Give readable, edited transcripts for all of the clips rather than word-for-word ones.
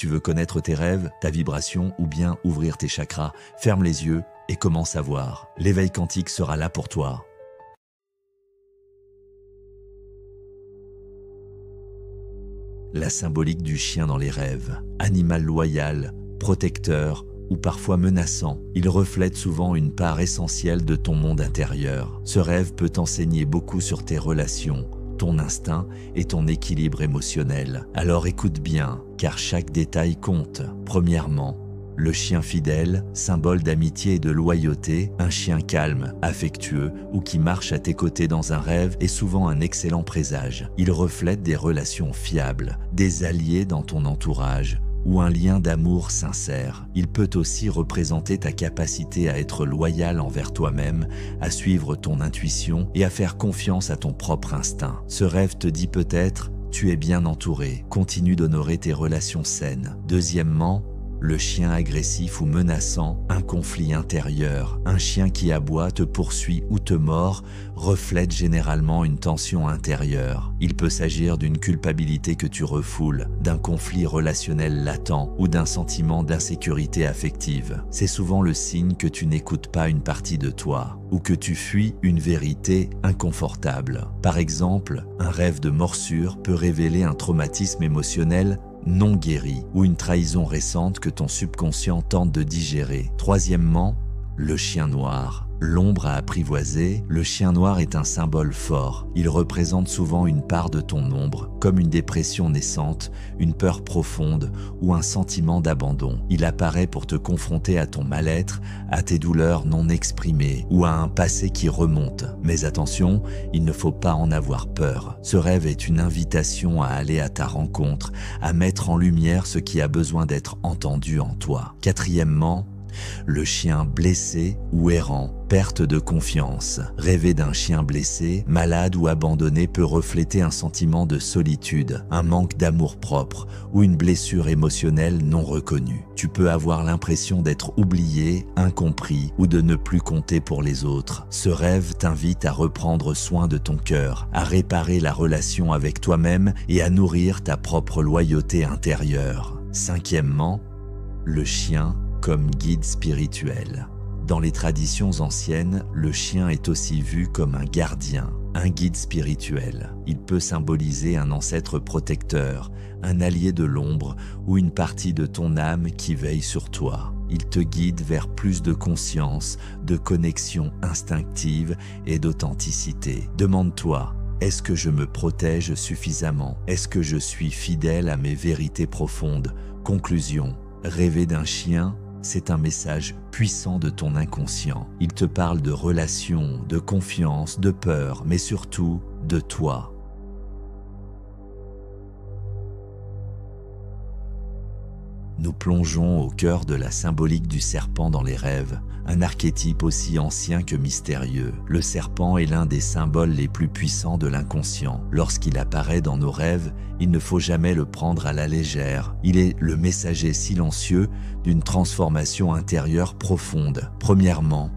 Tu veux connaître tes rêves, ta vibration ou bien ouvrir tes chakras? Ferme les yeux et commence à voir. L'éveil quantique sera là pour toi. La symbolique du chien dans les rêves. Animal loyal, protecteur ou parfois menaçant, il reflète souvent une part essentielle de ton monde intérieur. Ce rêve peut t'enseigner beaucoup sur tes relations, ton instinct et ton équilibre émotionnel. Alors écoute bien, car chaque détail compte. Premièrement, le chien fidèle, symbole d'amitié et de loyauté, un chien calme, affectueux ou qui marche à tes côtés dans un rêve est souvent un excellent présage. Il reflète des relations fiables, des alliés dans ton entourage ou un lien d'amour sincère. Il peut aussi représenter ta capacité à être loyal envers toi-même, à suivre ton intuition et à faire confiance à ton propre instinct. Ce rêve te dit peut-être « tu es bien entouré », continue d'honorer tes relations saines. Deuxièmement, le chien agressif ou menaçant, un conflit intérieur, un chien qui aboie, te poursuit ou te mord, reflète généralement une tension intérieure. Il peut s'agir d'une culpabilité que tu refoules, d'un conflit relationnel latent ou d'un sentiment d'insécurité affective. C'est souvent le signe que tu n'écoutes pas une partie de toi ou que tu fuis une vérité inconfortable. Par exemple, un rêve de morsure peut révéler un traumatisme émotionnel non guéri ou une trahison récente que ton subconscient tente de digérer. Troisièmement, le chien noir. L'ombre à apprivoiser, le chien noir est un symbole fort. Il représente souvent une part de ton ombre, comme une dépression naissante, une peur profonde ou un sentiment d'abandon. Il apparaît pour te confronter à ton mal-être, à tes douleurs non exprimées ou à un passé qui remonte. Mais attention, il ne faut pas en avoir peur. Ce rêve est une invitation à aller à ta rencontre, à mettre en lumière ce qui a besoin d'être entendu en toi. Quatrièmement, le chien blessé ou errant, perte de confiance. Rêver d'un chien blessé, malade ou abandonné peut refléter un sentiment de solitude, un manque d'amour-propre ou une blessure émotionnelle non reconnue. Tu peux avoir l'impression d'être oublié, incompris ou de ne plus compter pour les autres. Ce rêve t'invite à reprendre soin de ton cœur, à réparer la relation avec toi-même et à nourrir ta propre loyauté intérieure. Cinquièmement, le chien comme guide spirituel. Dans les traditions anciennes, le chien est aussi vu comme un gardien, un guide spirituel. Il peut symboliser un ancêtre protecteur, un allié de l'ombre ou une partie de ton âme qui veille sur toi. Il te guide vers plus de conscience, de connexion instinctive et d'authenticité. Demande-toi, est-ce que je me protège suffisamment? Est-ce que je suis fidèle à mes vérités profondes? Conclusion, rêver d'un chien, c'est un message puissant de ton inconscient. Il te parle de relations, de confiance, de peur, mais surtout de toi. Nous plongeons au cœur de la symbolique du serpent dans les rêves, un archétype aussi ancien que mystérieux. Le serpent est l'un des symboles les plus puissants de l'inconscient. Lorsqu'il apparaît dans nos rêves, il ne faut jamais le prendre à la légère. Il est le messager silencieux d'une transformation intérieure profonde. Premièrement,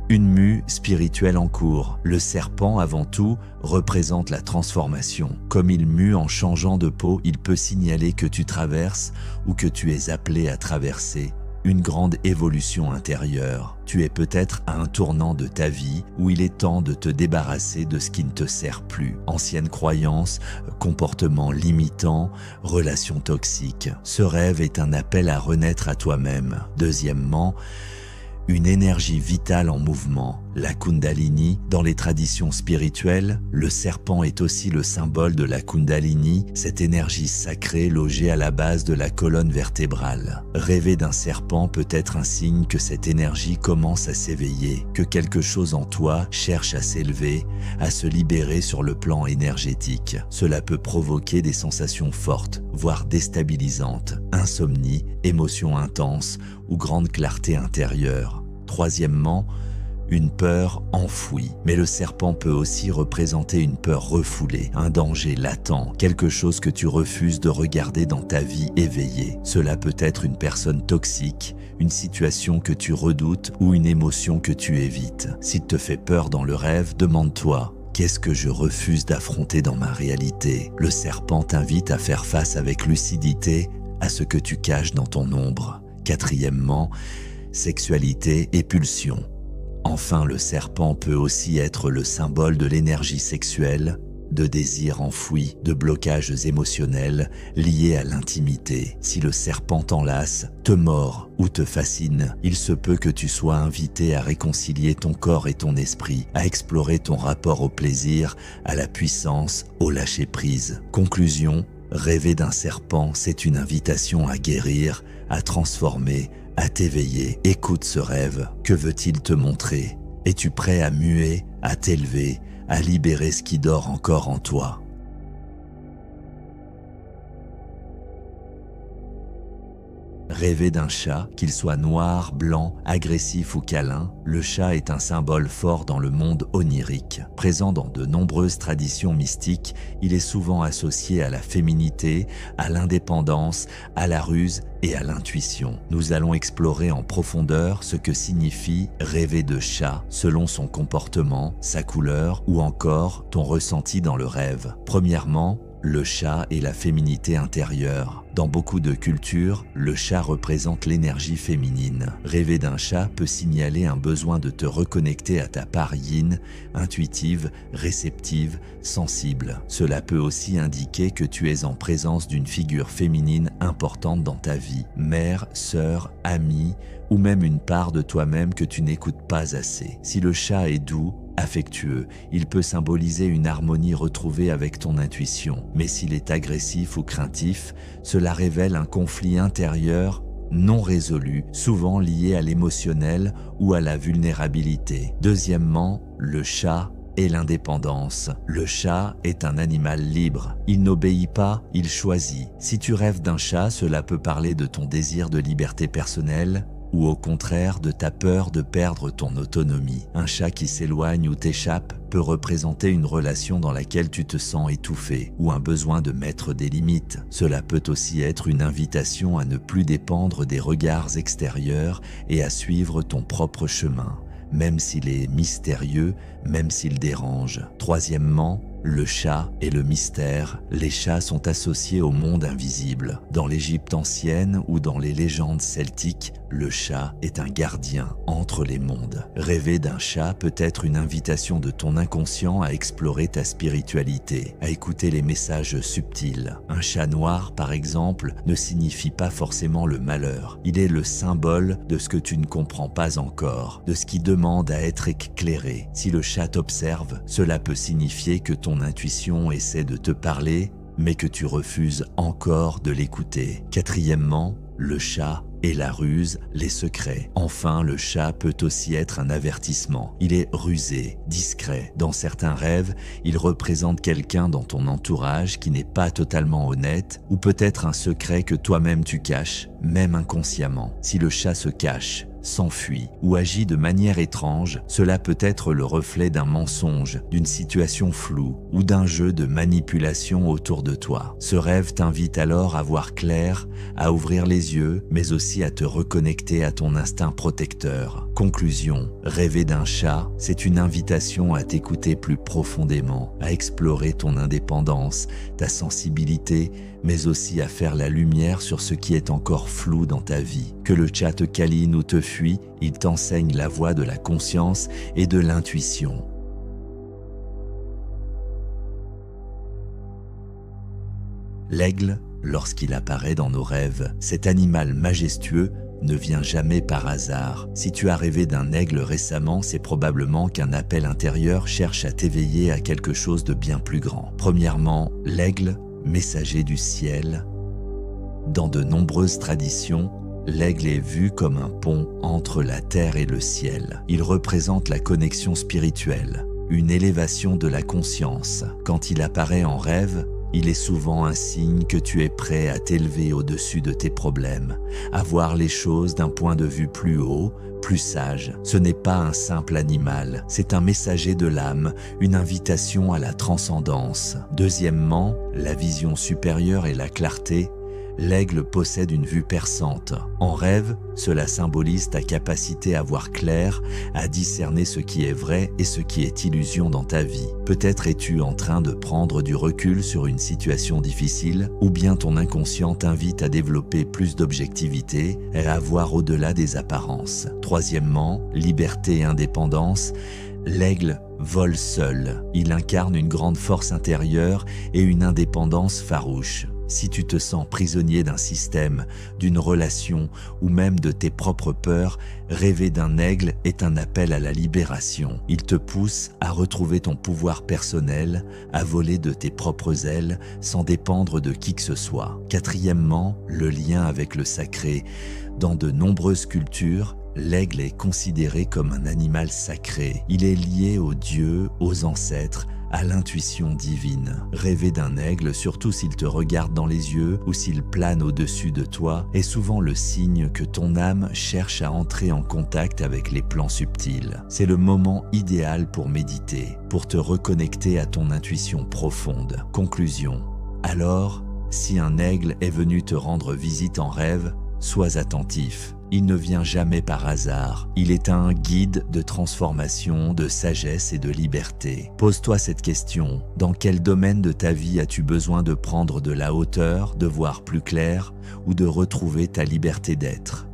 une mue spirituelle en cours. Le serpent, avant tout, représente la transformation. Comme il mue en changeant de peau, il peut signaler que tu traverses ou que tu es appelé à traverser une grande évolution intérieure. Tu es peut-être à un tournant de ta vie où il est temps de te débarrasser de ce qui ne te sert plus. Anciennes croyances, comportements limitants, relations toxiques. Ce rêve est un appel à renaître à toi-même. Deuxièmement, une énergie vitale en mouvement, la Kundalini. Dans les traditions spirituelles, le serpent est aussi le symbole de la Kundalini, cette énergie sacrée logée à la base de la colonne vertébrale. Rêver d'un serpent peut être un signe que cette énergie commence à s'éveiller, que quelque chose en toi cherche à s'élever, à se libérer sur le plan énergétique. Cela peut provoquer des sensations fortes, voire déstabilisantes, insomnie, émotions intenses ou grande clarté intérieure. Troisièmement, une peur enfouie. Mais le serpent peut aussi représenter une peur refoulée, un danger latent, quelque chose que tu refuses de regarder dans ta vie éveillée. Cela peut être une personne toxique, une situation que tu redoutes ou une émotion que tu évites. S'il te fait peur dans le rêve, demande-toi: qu'est-ce que je refuse d'affronter dans ma réalité? Le serpent t'invite à faire face avec lucidité à ce que tu caches dans ton ombre. Quatrièmement, sexualité et pulsion. Enfin, le serpent peut aussi être le symbole de l'énergie sexuelle, de désirs enfouis, de blocages émotionnels liés à l'intimité. Si le serpent t'enlace, te mord ou te fascine, il se peut que tu sois invité à réconcilier ton corps et ton esprit, à explorer ton rapport au plaisir, à la puissance, au lâcher-prise. Conclusion, rêver d'un serpent, c'est une invitation à guérir, à transformer, à t'éveiller. Écoute ce rêve. Que veut-il te montrer? Es-tu prêt à muer, à t'élever, à libérer ce qui dort encore en toi? Rêver d'un chat, qu'il soit noir, blanc, agressif ou câlin, le chat est un symbole fort dans le monde onirique. Présent dans de nombreuses traditions mystiques, il est souvent associé à la féminité, à l'indépendance, à la ruse et à l'intuition. Nous allons explorer en profondeur ce que signifie rêver de chat selon son comportement, sa couleur ou encore ton ressenti dans le rêve. Premièrement, le chat et la féminité intérieure. Dans beaucoup de cultures, le chat représente l'énergie féminine. Rêver d'un chat peut signaler un besoin de te reconnecter à ta part yin, intuitive, réceptive, sensible. Cela peut aussi indiquer que tu es en présence d'une figure féminine importante dans ta vie, mère, sœur, amie, ou même une part de toi-même que tu n'écoutes pas assez. Si le chat est doux, affectueux, il peut symboliser une harmonie retrouvée avec ton intuition. Mais s'il est agressif ou craintif, cela révèle un conflit intérieur non résolu, souvent lié à l'émotionnel ou à la vulnérabilité. Deuxièmement, le chat et l'indépendance. Le chat est un animal libre. Il n'obéit pas, il choisit. Si tu rêves d'un chat, cela peut parler de ton désir de liberté personnelle, ou au contraire de ta peur de perdre ton autonomie. Un chat qui s'éloigne ou t'échappe peut représenter une relation dans laquelle tu te sens étouffé ou un besoin de mettre des limites. Cela peut aussi être une invitation à ne plus dépendre des regards extérieurs et à suivre ton propre chemin, même s'il est mystérieux, même s'il dérange. Troisièmement, le chat et le mystère. Les chats sont associés au monde invisible. Dans l'Égypte ancienne ou dans les légendes celtiques, le chat est un gardien entre les mondes. Rêver d'un chat peut être une invitation de ton inconscient à explorer ta spiritualité, à écouter les messages subtils. Un chat noir, par exemple, ne signifie pas forcément le malheur. Il est le symbole de ce que tu ne comprends pas encore, de ce qui demande à être éclairé. Si le chat t'observe, cela peut signifier que ton intuition essaie de te parler, mais que tu refuses encore de l'écouter. Quatrièmement, le chat et la ruse, les secrets. Enfin, le chat peut aussi être un avertissement. Il est rusé, discret. Dans certains rêves, il représente quelqu'un dans ton entourage qui n'est pas totalement honnête, ou peut-être un secret que toi-même tu caches, même inconsciemment. Si le chat se cache, s'enfuit ou agit de manière étrange, cela peut être le reflet d'un mensonge, d'une situation floue ou d'un jeu de manipulation autour de toi. Ce rêve t'invite alors à voir clair, à ouvrir les yeux, mais aussi à te reconnecter à ton instinct protecteur. Conclusion, rêver d'un chat, c'est une invitation à t'écouter plus profondément, à explorer ton indépendance, ta sensibilité, mais aussi à faire la lumière sur ce qui est encore flou dans ta vie. Que le chat te câline ou te fuit, il t'enseigne la voie de la conscience et de l'intuition. L'aigle, lorsqu'il apparaît dans nos rêves, cet animal majestueux ne vient jamais par hasard. Si tu as rêvé d'un aigle récemment, c'est probablement qu'un appel intérieur cherche à t'éveiller à quelque chose de bien plus grand. Premièrement, l'aigle, messager du ciel. Dans de nombreuses traditions, l'aigle est vu comme un pont entre la terre et le ciel. Il représente la connexion spirituelle, une élévation de la conscience. Quand il apparaît en rêve, il est souvent un signe que tu es prêt à t'élever au-dessus de tes problèmes, à voir les choses d'un point de vue plus haut, plus sage. Ce n'est pas un simple animal, c'est un messager de l'âme, une invitation à la transcendance. Deuxièmement, la vision supérieure et la clarté. l'aigle possède une vue perçante. En rêve, cela symbolise ta capacité à voir clair, à discerner ce qui est vrai et ce qui est illusion dans ta vie. Peut-être es-tu en train de prendre du recul sur une situation difficile, ou bien ton inconscient t'invite à développer plus d'objectivité et à voir au-delà des apparences. Troisièmement, liberté et indépendance. L'aigle vole seul. Il incarne une grande force intérieure et une indépendance farouche. Si tu te sens prisonnier d'un système, d'une relation ou même de tes propres peurs, rêver d'un aigle est un appel à la libération. Il te pousse à retrouver ton pouvoir personnel, à voler de tes propres ailes sans dépendre de qui que ce soit. Quatrièmement, le lien avec le sacré. Dans de nombreuses cultures, l'aigle est considéré comme un animal sacré. Il est lié aux dieux, aux ancêtres, à l'intuition divine. Rêver d'un aigle, surtout s'il te regarde dans les yeux ou s'il plane au-dessus de toi, est souvent le signe que ton âme cherche à entrer en contact avec les plans subtils. C'est le moment idéal pour méditer, pour te reconnecter à ton intuition profonde. Conclusion. Alors, si un aigle est venu te rendre visite en rêve, sois attentif. Il ne vient jamais par hasard. Il est un guide de transformation, de sagesse et de liberté. Pose-toi cette question. Dans quel domaine de ta vie as-tu besoin de prendre de la hauteur, de voir plus clair ou de retrouver ta liberté d'être ?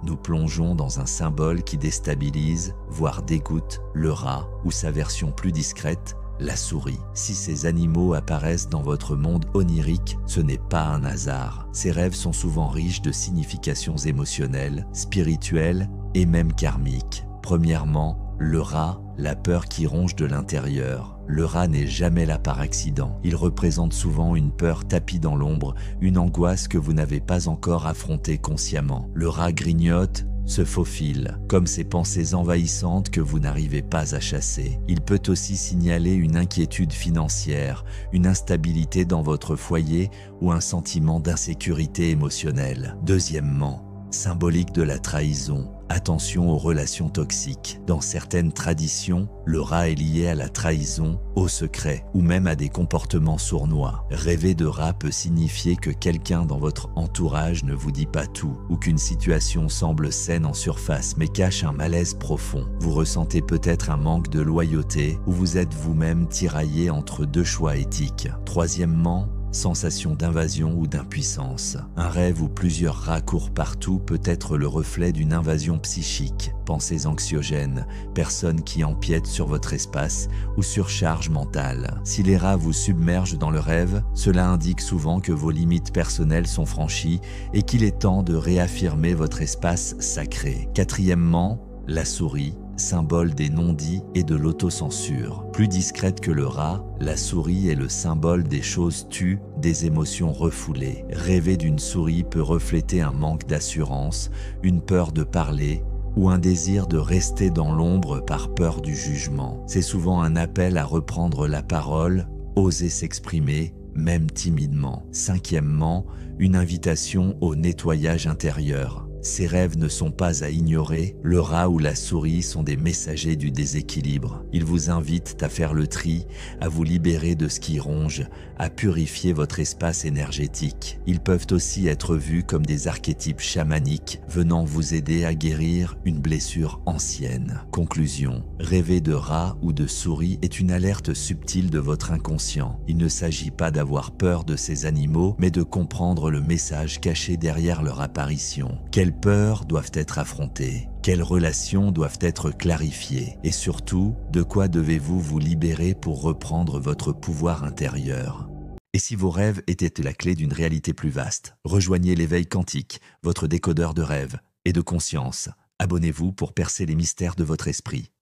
Nous plongeons dans un symbole qui déstabilise, voire dégoûte, le rat ou sa version plus discrète, la souris. Si ces animaux apparaissent dans votre monde onirique, ce n'est pas un hasard. Ces rêves sont souvent riches de significations émotionnelles, spirituelles et même karmiques. Premièrement, le rat, la peur qui ronge de l'intérieur. Le rat n'est jamais là par accident. Il représente souvent une peur tapie dans l'ombre, une angoisse que vous n'avez pas encore affrontée consciemment. Le rat grignote, se faufile, comme ces pensées envahissantes que vous n'arrivez pas à chasser. Il peut aussi signaler une inquiétude financière, une instabilité dans votre foyer ou un sentiment d'insécurité émotionnelle. Deuxièmement, symbolique de la trahison. Attention aux relations toxiques. Dans certaines traditions, le rat est lié à la trahison, au secret ou même à des comportements sournois. Rêver de rat peut signifier que quelqu'un dans votre entourage ne vous dit pas tout ou qu'une situation semble saine en surface mais cache un malaise profond. Vous ressentez peut-être un manque de loyauté ou vous êtes vous-même tiraillé entre deux choix éthiques. Troisièmement, sensation d'invasion ou d'impuissance. Un rêve où plusieurs rats courent partout peut être le reflet d'une invasion psychique. Pensées anxiogènes, personnes qui empiètent sur votre espace ou surcharge mentale. Si les rats vous submergent dans le rêve, cela indique souvent que vos limites personnelles sont franchies et qu'il est temps de réaffirmer votre espace sacré. Quatrièmement, la souris, symbole des non-dits et de l'autocensure. Plus discrète que le rat, la souris est le symbole des choses tues, des émotions refoulées. Rêver d'une souris peut refléter un manque d'assurance, une peur de parler ou un désir de rester dans l'ombre par peur du jugement. C'est souvent un appel à reprendre la parole, oser s'exprimer, même timidement. Cinquièmement, une invitation au nettoyage intérieur. Ces rêves ne sont pas à ignorer, le rat ou la souris sont des messagers du déséquilibre. Ils vous invitent à faire le tri, à vous libérer de ce qui ronge, à purifier votre espace énergétique. Ils peuvent aussi être vus comme des archétypes chamaniques venant vous aider à guérir une blessure ancienne. Conclusion, rêver de rat ou de souris est une alerte subtile de votre inconscient. Il ne s'agit pas d'avoir peur de ces animaux, mais de comprendre le message caché derrière leur apparition. Quelles peurs doivent être affrontées? Quelles relations doivent être clarifiées? Et surtout, de quoi devez-vous vous libérer pour reprendre votre pouvoir intérieur? Et si vos rêves étaient la clé d'une réalité plus vaste? Rejoignez l'éveil quantique, votre décodeur de rêves et de conscience. Abonnez-vous pour percer les mystères de votre esprit.